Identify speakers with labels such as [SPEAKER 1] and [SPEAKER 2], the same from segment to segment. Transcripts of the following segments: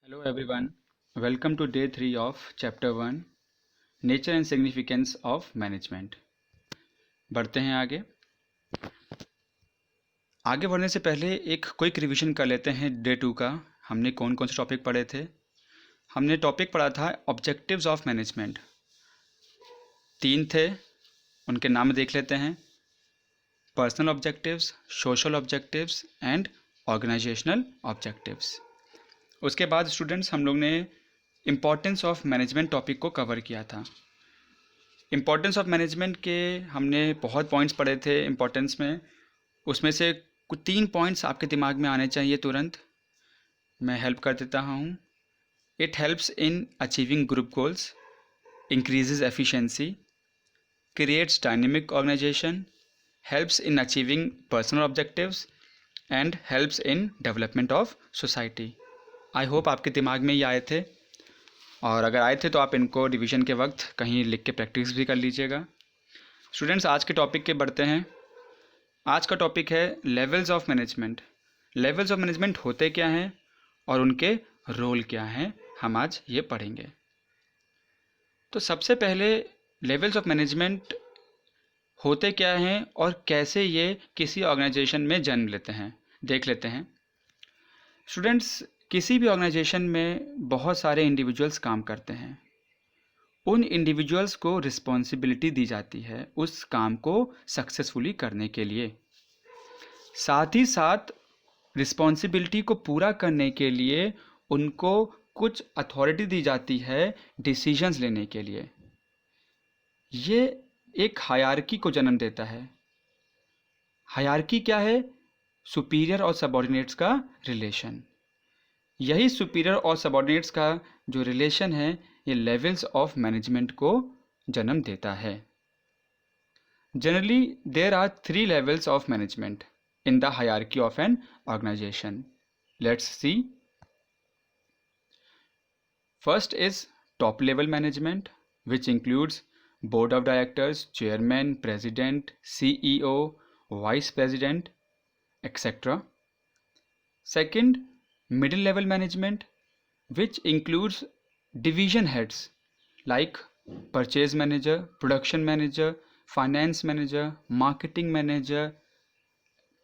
[SPEAKER 1] Hello everyone, welcome to day 3 of chapter 1 Nature and Significance of Management। बढ़ते हैं आगे। आगे बढ़ने से पहले एक क्विक रिवीजन कर लेते हैं डे 2 का। हमने कौन कौन से टॉपिक पढ़े थे। हमने टॉपिक पढ़ा था ऑब्जेक्टिव्स ऑफ मैनेजमेंट। 3 थे, उनके नाम देख लेते हैं। Personal objectives, social objectives and organisational objectives. उसके बाद स्टूडेंट्स हम लोग ने इम्पोर्टेंस ऑफ मैनेजमेंट टॉपिक को कवर किया था। इम्पोर्टेंस ऑफ मैनेजमेंट के हमने बहुत पॉइंट्स पढ़े थे इम्पोर्टेंस में। उसमें से कुछ 3 पॉइंट्स आपके दिमाग में आने चाहिए तुरंत। मैं हेल्प कर देता हूँ। It helps in achieving group goals, increases efficiency, creates dynamic organisation, helps in achieving personal objectives and helps in development of society. I hope आपके दिमाग में ये आए थे, और अगर आए थे तो आप इनको रिवीजन के वक्त कहीं लिख के प्रैक्टिस भी कर लीजिएगा। स्टूडेंट्स, आज के टॉपिक के बढ़ते हैं। आज का टॉपिक है levels of management. Levels of management होते क्या हैं और उनके रोल क्या हैं, हम आज ये पढ़ेंगे। तो सबसे पहले लेवल्स ऑफ मैनेजमेंट होते क्या हैं और कैसे ये किसी ऑर्गेनाइजेशन में जन्म लेते हैं, देख लेते हैं। स्टूडेंट्स, किसी भी ऑर्गेनाइजेशन में बहुत सारे इंडिविजुअल्स काम करते हैं। उन इंडिविजुअल्स को रिस्पॉन्सिबिलिटी दी जाती है उस काम को सक्सेसफुली करने के लिए। साथ ही साथ रिस्पॉन्सिबिलिटी को पूरा करने के लिए उनको कुछ अथॉरिटी दी जाती है डिसीजंस लेने के लिए। ये एक हायरार्की को जन्म देता है। हायरार्की क्या है? सुपीरियर और सबऑर्डिनेट्स का रिलेशन। यही सुपीरियर और सबऑर्डिनेट्स का जो रिलेशन है, ये लेवल्स ऑफ मैनेजमेंट को जन्म देता है। Generally there are 3 levels of management in the hierarchy of an organization. Let's see. First is top level management, which includes board of directors, chairman, president, CEO, vice president, etc. Second, middle level management, which includes division heads like purchase manager, production manager, finance manager, marketing manager,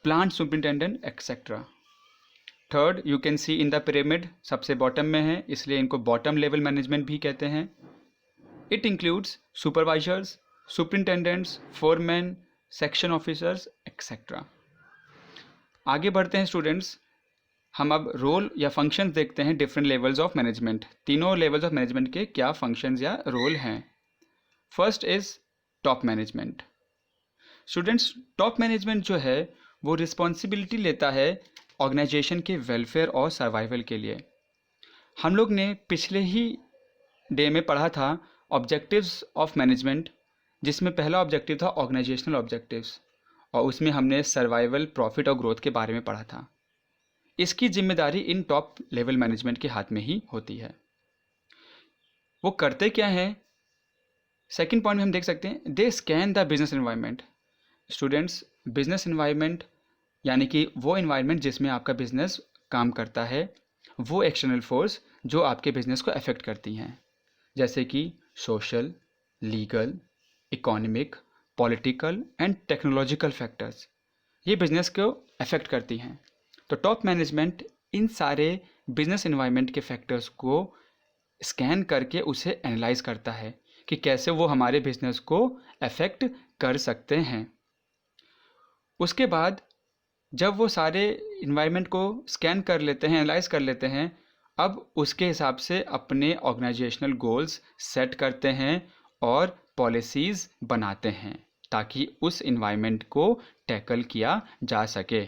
[SPEAKER 1] plant superintendent etcetera. Third, you can see in the pyramid, सबसे bottom में है इसलिए इनको bottom level management भी कहते हैं। It includes supervisors, superintendents, foreman, section officers etcetera. आगे बढ़ते हैं स्टूडेंट्स। हम अब रोल या फंक्शंस देखते हैं डिफरेंट लेवल्स ऑफ मैनेजमेंट। तीनों लेवल्स ऑफ मैनेजमेंट के क्या फंक्शंस या रोल हैं। First is top management. Students, top management जो है वो रिस्पॉन्सिबिलिटी लेता है ऑर्गेनाइजेशन के वेलफेयर और सर्वाइवल के लिए। हम लोग ने पिछले ही डे में पढ़ा था ऑब्जेक्टिव्स ऑफ मैनेजमेंट, जिसमें पहला ऑब्जेक्टिव था ऑर्गेनाइजेशनल ऑब्जेक्टिव्स, और उसमें हमने सर्वाइवल, प्रॉफिट और ग्रोथ के बारे में पढ़ा था। इसकी जिम्मेदारी इन टॉप लेवल मैनेजमेंट के हाथ में ही होती है। वो करते क्या है? सेकेंड पॉइंट में हम देख सकते हैं, they scan the business environment. Students, business environment यानी कि वो एनवायरनमेंट जिसमें आपका बिजनेस काम करता है, वो एक्सटर्नल फोर्स जो आपके बिजनेस को अफेक्ट करती हैं, जैसे कि social, legal, economic, political and technological factors, ये बिजनेस को अफेक्ट करती हैं। तो टॉप मैनेजमेंट इन सारे बिजनेस एनवायरनमेंट के फैक्टर्स को स्कैन करके उसे एनालाइज करता है कि कैसे वो हमारे बिजनेस को अफेक्ट कर सकते हैं। उसके बाद जब वो सारे इन्वायरमेंट को स्कैन कर लेते हैं, एनालाइज कर लेते हैं, अब उसके हिसाब से अपने ऑर्गेनाइजेशनल गोल्स सेट करते हैं और पॉलिसीज़ बनाते हैं ताकि उस इन्वायरमेंट को टैकल किया जा सके।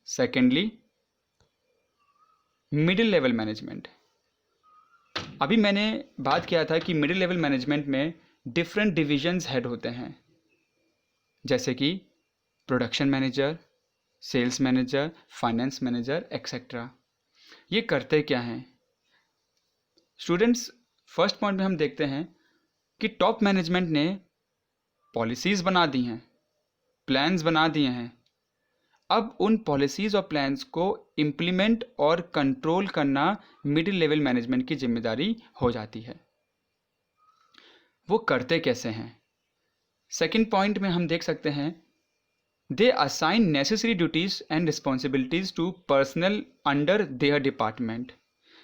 [SPEAKER 1] Secondly, middle level management. अभी मैंने बात किया था कि मिडिल लेवल मैनेजमेंट में डिफरेंट डिविजन्स हेड होते हैं, जैसे कि production manager, sales manager, finance manager etcetera. ये करते क्या हैं? स्टूडेंट्स, फर्स्ट पॉइंट में हम देखते हैं कि टॉप मैनेजमेंट ने पॉलिसीज़ बना दी हैं, प्लान्स बना दिए हैं, अब उन पॉलिसीज़ और प्लान्स को इम्प्लीमेंट और कंट्रोल करना मिडिल लेवल मैनेजमेंट की जिम्मेदारी हो जाती है। वो करते कैसे हैं? सेकंड पॉइंट में हम देख सकते हैं, they assign necessary duties and responsibilities to personnel under their department.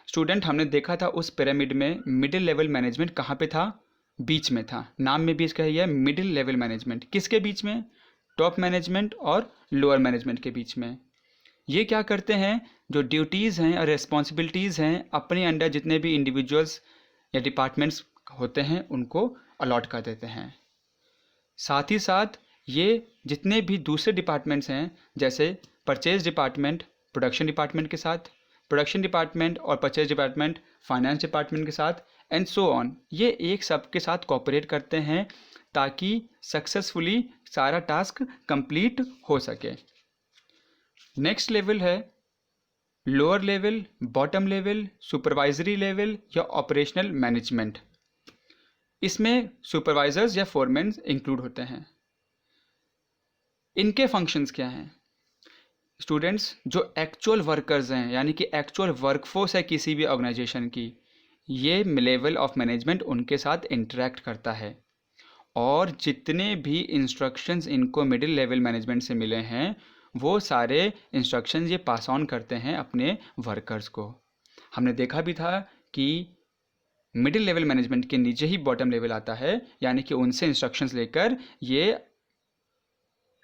[SPEAKER 1] Student, हमने देखा था उस पिरामिड में मिडिल लेवल मैनेजमेंट कहाँ पे था? बीच में था। नाम में भी इसका ही है, मिडिल लेवल मैनेजमेंट। किसके बीच में? टॉप मैनेजमेंट और लोअर मैनेजमेंट के बीच में। ये क्या करते हैं? जो ड्यूटीज़ हैं और रिस्पॉन्सिबिलिटीज़ हैं, अपने अंडर जितने भी इंडिविजुअल्स या डिपार्टमेंट्स होते हैं उनको अलॉट कर देते हैं। साथ ही साथ ये जितने भी दूसरे डिपार्टमेंट्स हैं, जैसे परचेज डिपार्टमेंट प्रोडक्शन डिपार्टमेंट के साथ, प्रोडक्शन डिपार्टमेंट और परचेज डिपार्टमेंट फाइनेंस डिपार्टमेंट के साथ, एंड सो ऑन, ये एक सबके साथ कोऑपरेट करते हैं ताकि सक्सेसफुली सारा टास्क कंप्लीट हो सके। नेक्स्ट लेवल है lower level, bottom level, supervisory level या ऑपरेशनल मैनेजमेंट। इसमें सुपरवाइजर्स या फोरमैन इंक्लूड होते हैं। इनके फंक्शंस क्या हैं? स्टूडेंट्स, जो एक्चुअल वर्कर्स हैं, यानी कि एक्चुअल वर्कफोर्स है किसी भी ऑर्गेनाइजेशन की, ये लेवल ऑफ मैनेजमेंट उनके साथ इंटरेक्ट करता है और जितने भी इंस्ट्रक्शंस इनको मिडिल लेवल मैनेजमेंट से मिले हैं वो सारे इंस्ट्रक्शंस ये पास ऑन करते हैं अपने वर्कर्स को। हमने देखा भी था कि मिडिल लेवल मैनेजमेंट के नीचे ही बॉटम लेवल आता है, यानी कि उनसे इंस्ट्रक्शंस लेकर ये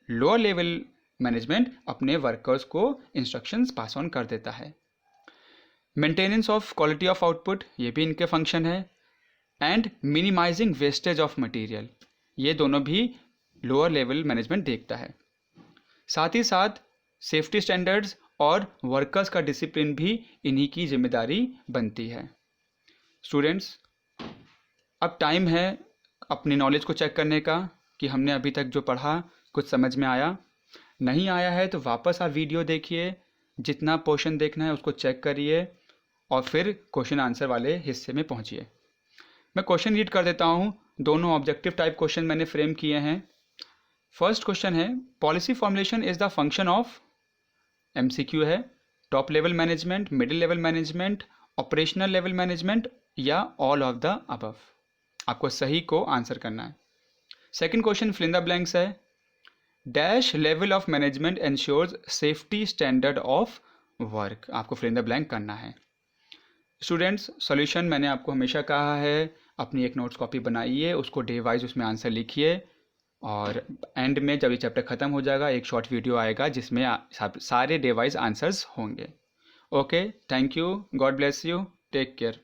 [SPEAKER 1] लोअर लेवल मैनेजमेंट अपने वर्कर्स को इंस्ट्रक्शंस पास ऑन कर देता है। Maintenance of quality of output, ये भी इनके फंक्शन है, and minimising wastage of material, ये दोनों भी लोअर लेवल मैनेजमेंट देखता है। साथ ही साथ सेफ्टी स्टैंडर्ड्स और वर्कर्स का डिसिप्लिन भी इन्हीं की जिम्मेदारी बनती है। स्टूडेंट्स, अब टाइम है अपनी नॉलेज को चेक करने का कि हमने अभी तक जो पढ़ा कुछ समझ में आया। नहीं आया है तो वापस आप वीडियो देखिए, जितना पोर्शन देखना है उसको चेक करिए और फिर क्वेश्चन आंसर वाले हिस्से में पहुंचिए। मैं क्वेश्चन रीड कर देता हूं। दोनों ऑब्जेक्टिव टाइप क्वेश्चन मैंने फ्रेम किए हैं। फर्स्ट क्वेश्चन है, policy formulation is the function of, MCQ है, top level management, middle level management, operational level management या ऑल ऑफ द अबव। आपको सही को आंसर करना है। Second question fill in the blanks है, dash level of management ensures safety standard of work. आपको fill in the blank करना है। स्टूडेंट्स, सॉल्यूशन मैंने आपको हमेशा कहा है, अपनी एक नोट्स कॉपी बनाइए, उसको डे वाइज उसमें आंसर लिखिए और एंड में जब ये चैप्टर ख़त्म हो जाएगा एक शॉर्ट वीडियो आएगा जिसमें सारे डे वाइज आंसर्स होंगे। Okay, thank you, God bless you, take care.